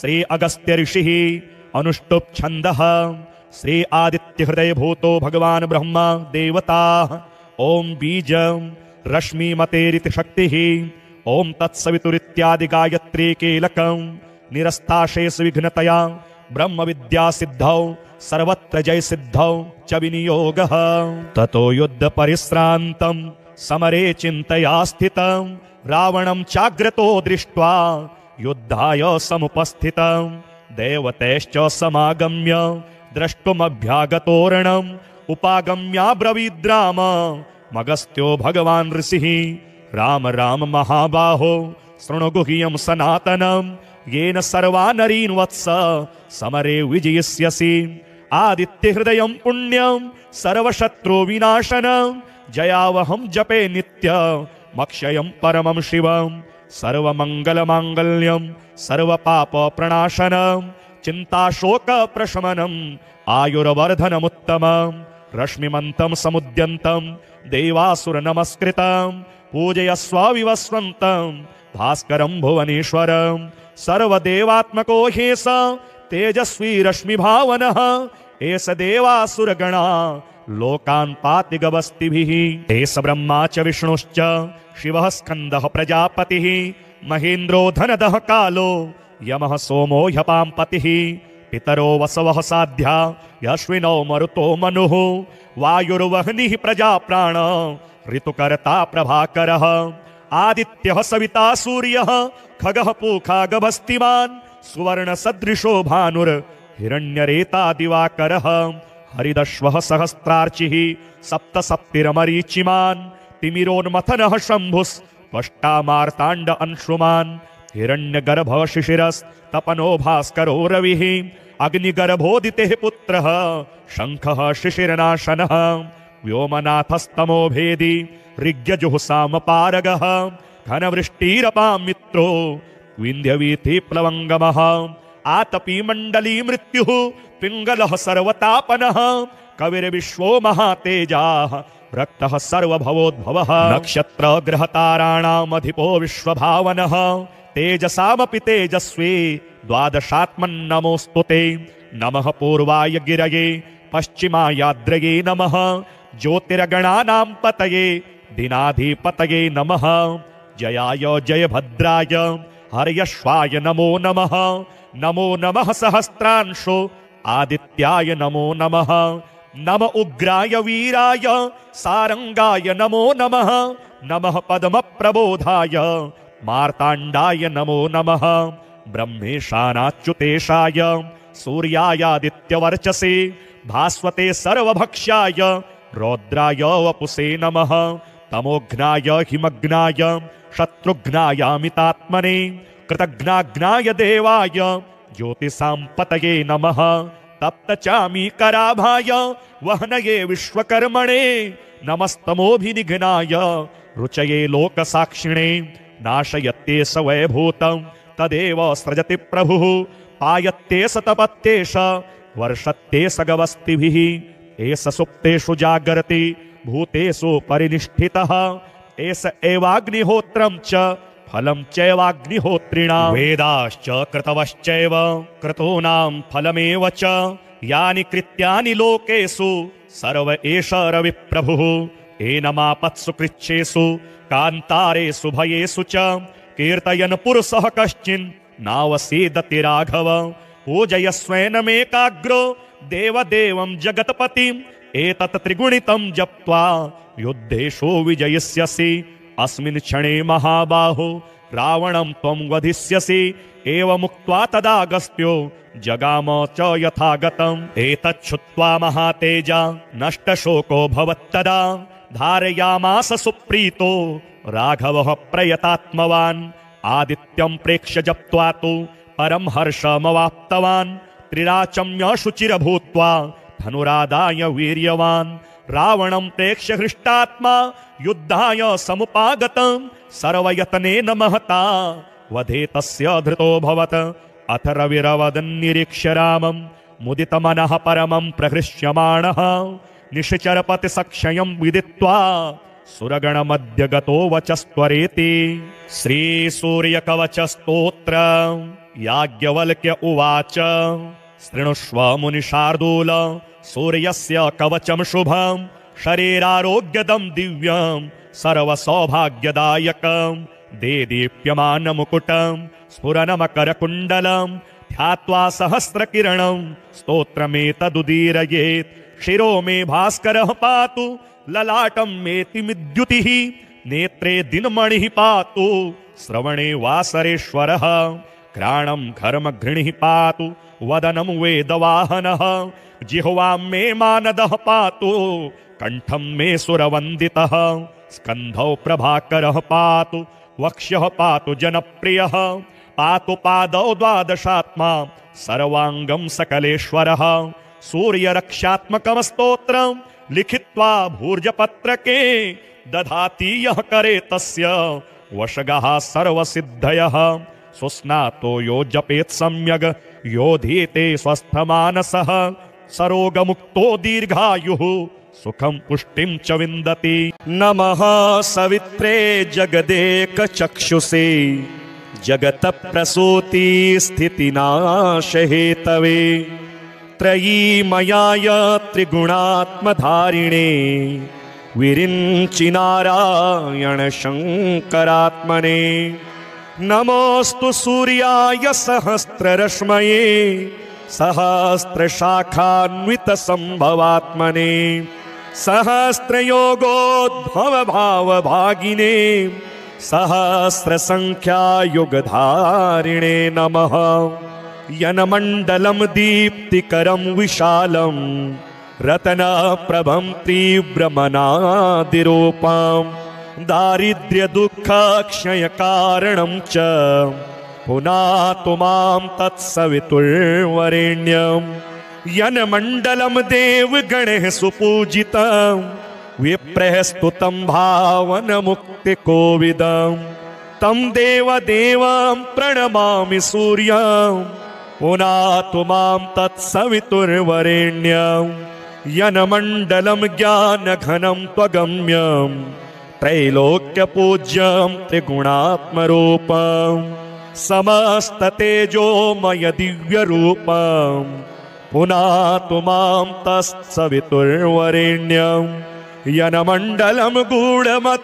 A: श्री अगस्त्य ऋषिः अनुष्टुप् छन्दः। श्री आदित्य हृदय भूतो भगवान ब्रह्मा देवता। ओम बीज रश्मि मतेरिति शक्तिः। ओम तत्सवितुरित्यादि गायत्री कीलकं निरस्ताशेष विघ्नतया ब्रह्म विद्या सिद्धौ सर्वत्र जय सिद्धौ च विनियोगः। ततो युद्ध परिश्रान्तं समरे चिन्तया स्थितं रावणं चाग्रतो दृष्ट्वा युद्धाय समुपस्थितं देवतैश्च समागम्य द्रष्टुमभ्यागतोरणम् उपागम्याब्रवीद्राम मगस्त्यो भगवान् ऋषिः राम राम महाबाहो शृणु गुह्यं सनातनं येन सर्वा नरीन् वत्स समरे विजयिष्यसि। आदित्य हृदयं पुण्यं सर्वशत्रु विनाशनं जयावहं जपे नित्य मक्षयं परमं शिवं सर्वमंगल मांगल्यं सर्वपाप प्रणाशनं चिंताशोक प्रशमनम् आयुर्वर्धनमुत्तमं रश्मिमन्तं समुद्यन्तं देवासुर नमस्कृतं पूजयस्व विवस्वन्तं भास्करं भुवनेश्वरं सर्वदेवात्मको ह्येष तेजस्वी रश्मिभावनः एष देवासुरगणा लोकान् पाति गवस्तिभिः। एष ब्रह्मा च विष्णुश्च शिवः स्कन्दः प्रजापतिः महेन्द्रो धनदः कालो यमः सोमो ह्यपां पतिः पितरो वसवः साध्या यश्विनो मरुतो मनुः वायुर्वह्निः प्रजाप्राण ऋतुकर्ता प्रभाकरः आदित्यः सविता सूर्यः खगः पूखा गभस्तिमान् सुवर्ण सदृशो भानुर हिरण्यरेता दिवाकरः हरिदश्वः सहस्रार्चिः सप्त सप्तिरमरीचिमान् तिमिरोन्मथनः शम्भुस्त्वष्टा मार्ताण्ड अंशुमान् हिरण्यगर्भः शिशिरस्तपनो भास्करो रविः अग्निगर्भोदितेः पुत्रः शङ्खः शिशिरनाशनः व्योमनाथस्तमो भेदी ऋग्यजुःसामपारगः घनवृष्टिरपां मित्रो विन्ध्यवीथि प्लवङ्गमः आतपी मण्डली मृत्युः पिङ्गलः सर्वतापनः कविर्विश्वो महातेजाः रक्तः सर्वभवोद्भवः नक्षत्र ग्रहताराणामधिपो विश्वभावनः तेजसामपि तेजस्वी द्वादशात्मन्नमोऽस्तु ते नमः पूर्वाय गिरये पश्चिमायाद्रये नमः ज्योतिर्गणानां पतये दिनाधिपतये नमः जयाय जयभद्राय हर्यश्वाय नमो नमः नमो नमः सहस्रांशो आदित्याय नमो नमः नम उग्राय वीराय सारंगाय नमो नमः नमः पद्मप्रबोधाय मार्ताण्डाय नमो नमः ब्रह्मेशानाच्युतेशाय सूर्यायादित्यवर्चसे भास्वते सर्वभक्ष्याय रौद्राय वपुषे नमः तमोघ्नाय हिमग्नाय शत्रुघ्नायामितात्मने कृतघ्नाघ्नाय देवाय ज्योतिषां पतये नमः तप्तचामीकराभाय वह्नये विश्वकर्मणे नमस्तमोभिनिघ्नाय रुचये लोकसाक्षिणे नाशयत्ते स वैभूतं तदेव सृजति प्रभुः पायत्ते स तपत्तेष वर्षत्ते स गवस्तिभिः एष सुप्तेषु जागर्ति भूतेषु परिनिष्ठितः एष एवाग्निहोत्रं च फलं चैवाग्निहोत्रिणां वेदाश्च कृतवश्चैव क्रतूनां फलमेव च यानि कृत्यानि लोकेषु सर्व एष रविप्रभुः एनमापत्सु कृच्छेषु कान्तारेषु भयेषु च कीर्तयन् पुरुषः कश्चिन् नावसीदति राघव पूजयस्वेनमेकाग्रो देवदेवं जगत्पतिम् एतत् त्रिगुणितं जप्त्वा युद्धेषु विजयिष्यसि अस्मिन् क्षणे महाबाहो रावणं त्वं वधिष्यसि एवमुक्त्वा तदागस्त्यो जगाम च यथागतम् एतच्छ्रुत्वा महातेजा नष्टशोको भवत्तदा धारयामास सुप्रीतो राघवः प्रयतात्मवान् आदित्यं प्रेक्ष्य जप्त्वा तु परं हर्षमवाप्तवान् त्रिराचम्य शुचिरभूत्वा धनुरादाय वीर्यवान् रावणं प्रेक्ष्य हृष्टात्मा युद्धाय समुपागतं सर्वयतनेन महता वधे तस्य धृतोऽभवत् अथ रविरवदन्निरीक्ष्य रामं मुदितमनः परमं प्रहृष्यमाणः निशिचरपतिसक्षयं विदित्वा सुरगणमध्य गतो वचस्त्वरेति श्रीसूर्यकवचस्तोत्र याज्ञवल्क्य उवाच शृणुष्व मुनिशार्दूल सूर्यस्य कवचं शुभं शरीरारोग्यदं दिव्यं सर्वसौभाग्यदायकं देदीप्यमानमुकुटं स्फुरनमकरकुण्डलं ध्यात्वा सहस्रकिरणं स्तोत्रमेतदुदीरयेत् शिरो मे भास्करः पातु ललाटं मेतिमिद्युतिः नेत्रे दिनमणिः पातु श्रवणे वासरेश्वरः घ्राणं घर्मघृणिः पातु वदनं वेदवाहनः जिह्वां मे मानदः पातु कण्ठं मे सुरवन्दितः स्कन्धौ प्रभाकरः पातु वक्ष्यः पातु जनप्रियः पातु पादौ द्वादशात्मा सर्वाङ्गं सकलेश्वरः सूर्यरक्षात्मकं स्तोत्रं लिखित्वा भूर्जपत्रके दधाति यः करे तस्य वशगः सर्वसिद्धयः सुस्नातो यो जपेत् सम्यग् योधीते स्वस्थमानसः सरोगमुक्तो दीर्घायुः सुखं पुष्टिं च विन्दति नमः सवित्रे जगदेकचक्षुषे जगतप्रसूति स्थितिनाशहेतवे त्रयीमयाय त्रिगुणात्मधारिणे विरिञ्चि नारायण शङ्करात्मने नमोऽस्तु सूर्याय सहस्ररश्मये सहस्रशाखान्वितसम्भवात्मने सहस्रयोगोद्भवभावभागिने सहस्रसङ्ख्यायुगधारिणे नमः यनमण्डलं दीप्तिकरं विशालं रत्नप्रभं तीव्रमनादिरूपं दारिद्र्यदुःखक्षयकारणं च पुनातु मां तत्सवितुर्वरेण्यं यनमण्डलं देवगणैः सुपूजितं विप्रैः स्तुतं भावनमुक्तिकोविदं तं देवदेवं प्रणमामि सूर्यं पुनातु मां तत्सवितुर्वरेण्यं यनमण्डलं ज्ञानघनं त्वगम्यं त्रैलोक्यपूज्यं त्रिगुणात्मरूपं समस्ततेजोमय दिव्यरूपं पुनातु मां तत्सवितुर्वरेण्यं यनमण्डलं गूढमतिप्रबोधं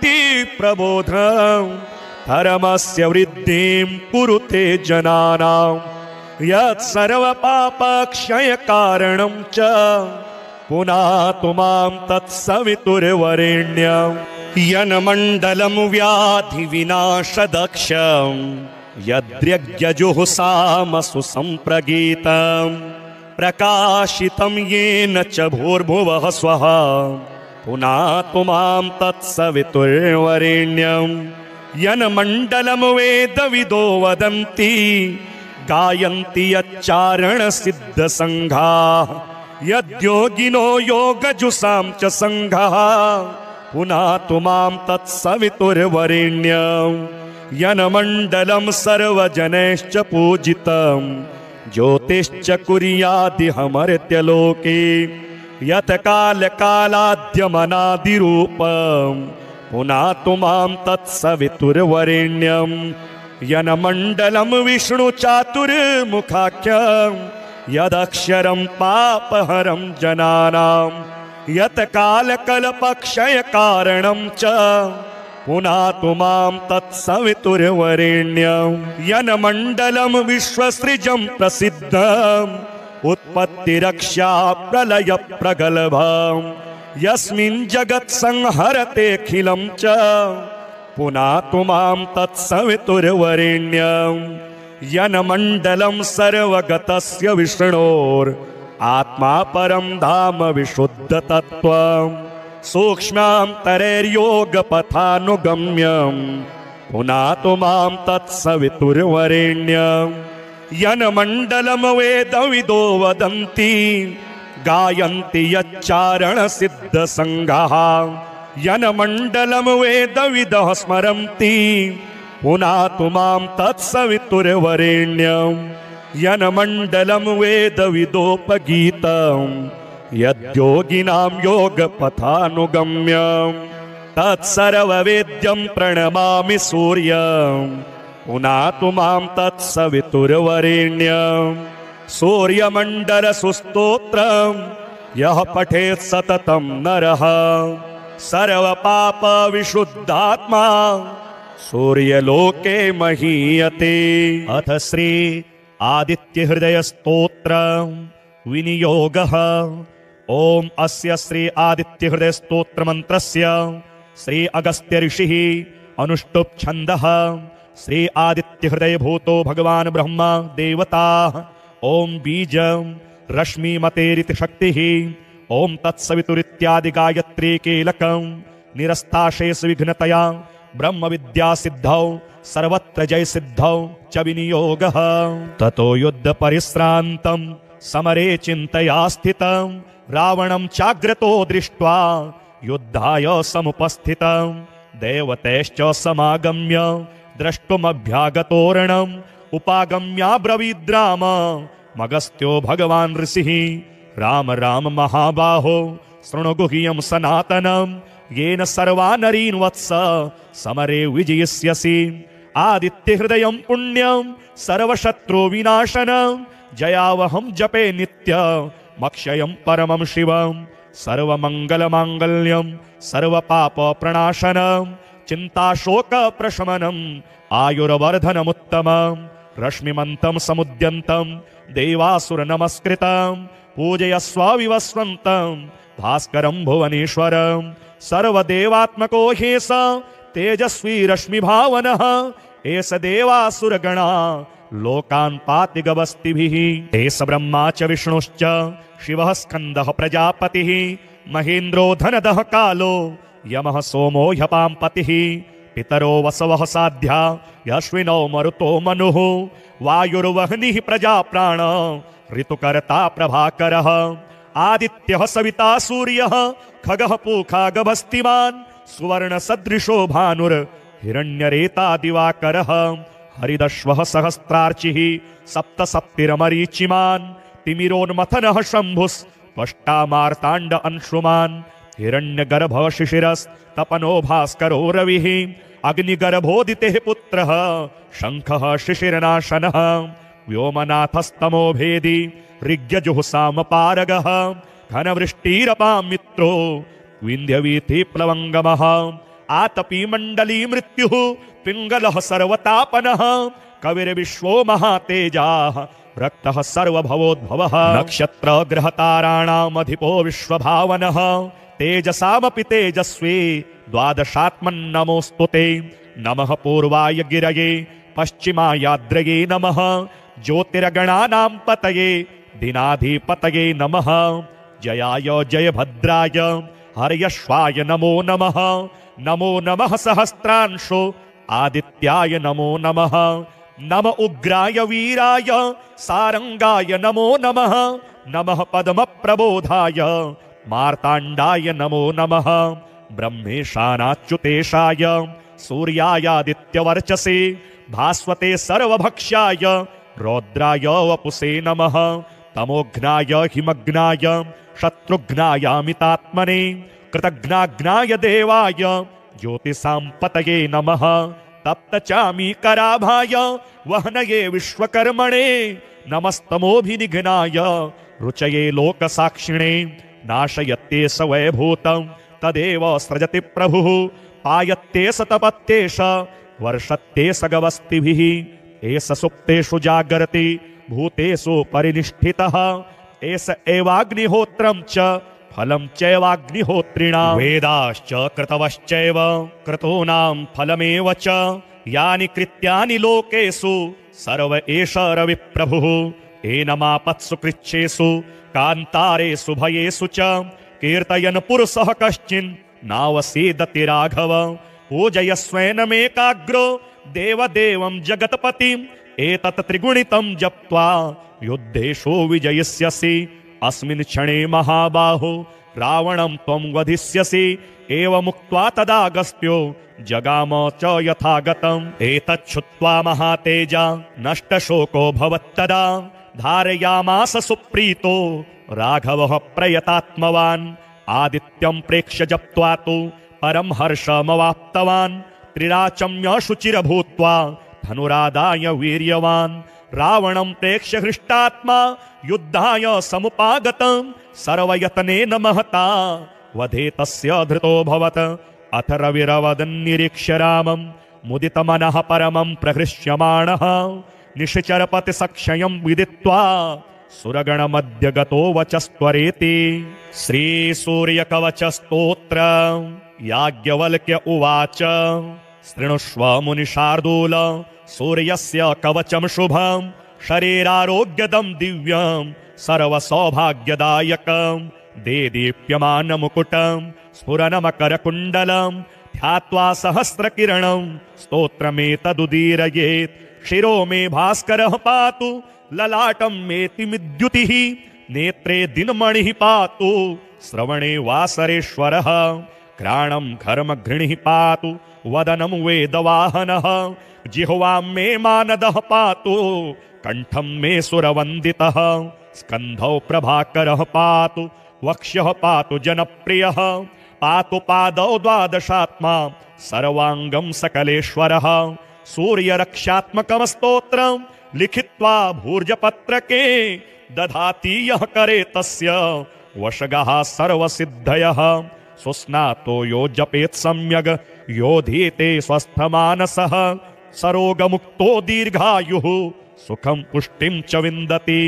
A: धर्मस्य वृद्धिं कुरुते जनानां यत्सर्वपापक्षयकारणं च पुनातु मां तत्सवितुर्वरेण्यं यनमण्डलं व्याधिविनाशदक्षं यद्यज्ञजुहुसामसु सम्प्रगीतं प्रकाशितं येन च भूर्भुवः स्वः पुनातु मां तत्सवितुर्वरेण्यं यनमण्डलं वेदविदो वदन्ति गायन्ति यच्चारणसिद्धसङ्घाः यद्योगिनो योगजुषां च सङ्घः पुनातु मां तत्सवितुर्वरेण्यं यनमण्डलं सर्वजनैश्च पूजितं ज्योतिश्च कुर्यादिहमर्त्यलोके यत्कालकालाद्यमनादिरूपं पुनातु मां तत्सवितुर्वरेण्यं यनमण्डलं विष्णुचातुर्मुखाख्यं यदक्षरं पापहरं जनानां यत्कालकल्पक्षयकारणं च पुनातु मां तत्सवितुर्वरेण्यं यनमण्डलं विश्वसृजं प्रसिद्धम् उत्पत्तिरक्षा प्रलयप्रगल्भं यस्मिन् जगत्संहरतेऽखिलं च पुनातु मां तत्सवितुर्वरेण्यं यन्मण्डलं सर्वगतस्य विष्णोर् आत्मा परं धाम विशुद्धतत्त्वं सूक्ष्मान्तरैर्योगपथानुगम्यं पुनातु मां तत्सवितुर्वरेण्यं यन्मण्डलं वेदविदो वदन्ति गायन्ति यच्चारणसिद्धसङ्गाः यन्मण्डलं वेदविदः स्मरन्ति पुनातु मां तत्सवितुर्वरेण्यं यन्मण्डलं वेदविदोपगीतं यद्योगिनां योगपथानुगम्यं तत्सर्ववेद्यं प्रणमामि सूर्यं पुनातु मां तत्सवितुर्वरेण्यं सूर्यमण्डलसुस्तोत्रं यः पठेत् सततं नरः सर्वपापविशुद्धात्मा सूर्यलोके महीयते। अथ श्री आदित्यहृदयस्तोत्र विनियोगः। ओम अस्य श्री आदित्यहृदयस्तोत्र मंत्रस्य श्री अगस्त्य ऋषिः अनुष्टुप् छन्दः। श्री आदित्यहृदय भूतो भगवान ब्रह्मा देवता। ओम बीज रश्मिमतेरिति शक्तिः। ओम तत्सवितुरित्यादि गायत्री कीलकं निरस्ताशेष विघ्नतया ब्रह्म विद्या सिद्धौ सर्वत्र जय सिद्धौ च विनियोगः। ततो युद्ध परिश्रान्तं समरे चिन्तया स्थितं रावणं चाग्रतो दृष्ट्वा युद्धाय समुपस्थितं देवतैश्च समागम्य द्रष्टुमभ्यागतोरणम् उपागम्याब्रवीद्राम मगस्त्यो भगवान् ऋषिः राम राम महाबाहो शृणु गुह्यं सनातनं येन सर्वानरीन् वत्स समरे विजयिष्यसि। आदित्यहृदयं पुण्यं सर्वशत्रु विनाशनं जयावहं जपे नित्यमक्षयं परमं शिवं सर्वमङ्गलमाङ्गल्यं सर्वपापप्रणाशनं चिन्ताशोकप्रशमनम् आयुर्वर्धनमुत्तमं रश्मिमन्तं समुद्यन्तं देवासुरनमस्कृतं पूजयस्व विवस्वन्तं भास्करं भुवनेश्वरं सर्वदेवात्मको ह्येष तेजस्वी रश्मिभावनः एष देवासुरगणा लोकान् पाति गवस्तिभिः। एष ब्रह्मा च विष्णुश्च शिवः स्कन्दः प्रजापतिः महेन्द्रो धनदः कालो यमः सोमो ह्यपां पतिः पितरो वसवः साध्या यश्विनो मरुतो मनुः वायुर्वह्निः प्रजाप्राण ऋतुकर्ता प्रभाकरः आदित्यः सविता सूर्यः खगः पूखा गभस्तिमान् सुवर्णसदृशो भानुर्हिरण्यरेता दिवाकरः हरिदश्वः सहस्रार्चिः सप्तसप्तिरमरीचिमान् तिमिरोन्मथनः शम्भुस्त्वष्टा मार्ताण्ड अंशुमान् हिरण्यगर्भः शिशिरस्तपनो भास्करो रविः अग्निगर्भोदितेः पुत्रः शङ्खः शिशिरनाशनः व्योमनाथस्तमो भेदी ऋग्यजुःसामपारगः घनवृष्टिरपां मित्रो विन्ध्यवीथि प्लवङ्गमः आतपी मण्डली मृत्युः पिङ्गलः सर्वतापनः कविर्विश्वो महातेजाः रक्तः सर्वभवोद्भवः नक्षत्र ग्रहताराणामधिपो विश्वभावनः तेजसामपि तेजस्वी द्वादशात्मन्नमोऽस्तुते नमः पूर्वाय गिरये पश्चिमायाद्रये नमः ज्योतिर्गणानां पतये दिनाधिपतये नमः जयाय जयभद्राय हर्यश्वाय नमो नमः नमो नमः सहस्रांशो आदित्याय नमो नमः नम उग्राय वीराय सारंगाय नमो नमः नमः पद्मप्रबोधाय मार्ताण्डाय नमो नमः ब्रह्मेशानाच्युतेशाय सूर्यायादित्यवर्चसे भास्वते सर्वभक्ष्याय रौद्राय वपुषे नमः तमोघ्नाय हिमग्नाय शत्रुघ्नायामितात्मने कृतघ्नाघ्नाय देवाय ज्योतिषां पतये नमः तप्तचामीकराभाय वहनये विश्वकर्मणे नमस्तमोभिनिघ्नाय रुचये लोकसाक्षिणे नाशयत्ते स वैभूतं तदेव सृजति प्रभुः पायत्ते स तपत्ते स वर्षत्ते स गवस्तिभिः एष सुप्तेषु जागर्ति भूतेषु परिनिष्ठितः एष एवाग्निहोत्रं च फलं चैवाग्निहोत्रिणाम् वेदाश्च क्रतवश्चैव क्रतूनां फलमेव च यानि कृत्यानि लोकेषु सर्व एष रविप्रभुः एनमापत्सु कृच्छ्रेषु कान्तारेषु भयेषु च कीर्तयन् पुरुषः कश्चिन् नावसीदति राघव पूजयस्वेनमेकाग्रो देवदेवं जगत्पतिम् एतत् त्रिगुणितं जप्त्वा युद्धेषु विजयिष्यसि अस्मिन् क्षणे महाबाहो रावणं त्वं वधिष्यसि एवमुक्त्वा तदागस्त्यो जगाम च यथागतम् एतच्छ्रुत्वा महातेजा नष्टशोको भवत्तदा धारयामास सुप्रीतो राघवः प्रयतात्मवान् आदित्यं प्रेक्ष्य जप्त्वा तु परं हर्षमवाप्तवान् त्रिराचम्य शुचिरभूत्वा धनुरादाय वीर्यवान् रावणं प्रेक्ष्य हृष्टात्मा युद्धाय समुपागतं सर्वयत्नेन महता वधे तस्य धृतोऽभवत् अथ रविरवदन्निरीक्ष्य रामं मुदितमनः परमं प्रहृष्यमाणः निशिचरपतिसक्षयं विदित्वा सुरगणमध्य गतो वचस्त्वरेति श्रीसूर्यकवचस्तोत्र याज्ञवल्क्य उवाच शृणुष्व मुनिशार्दूल सूर्यस्य कवचं शुभं शरीरारोग्यदं दिव्यं सर्वसौभाग्यदायकं देदीप्यमानमुकुटं स्फुरनमकरकुण्डलं ध्यात्वा सहस्रकिरणं स्तोत्रमेतदुदीरयेत् शिरो मे भास्करः पातु ललाटं मेतिमिद्युतिः नेत्रे दिनमणिः पातु श्रवणे वासरेश्वरः घ्राणं घर्मघृणिः पातु वदनं वेदवाहनः जिह्वां मे मानदः पातु कण्ठं मे सुरवन्दितः स्कन्धौ प्रभाकरः पातु वक्ष्यः पातु जनप्रियः पातु पादौ द्वादशात्मा सर्वाङ्गं सकलेश्वरः सूर्यरक्षात्मकं स्तोत्रं लिखित्वा भूर्जपत्रके दधाति यः करे तस्य वशगः सर्वसिद्धयः सुस्नातो यो जपेत् सम्यग् योधीते स्वस्थमानसः सरोगमुक्तो दीर्घायुः सुखं पुष्टिं च विन्दति।